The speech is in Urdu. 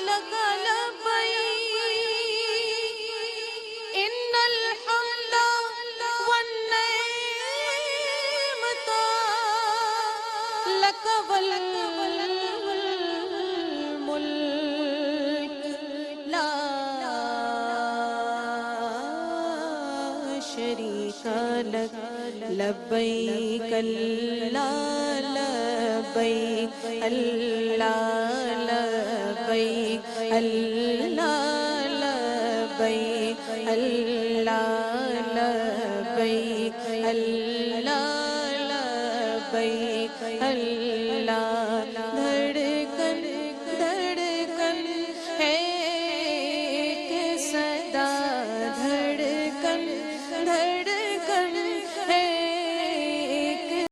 لك لبيك إن الحمد والنعمة لك والملك لا شريك لك لبيك لا لبيك الله لبيك الله لبيك الله لبيك الله لبيك الله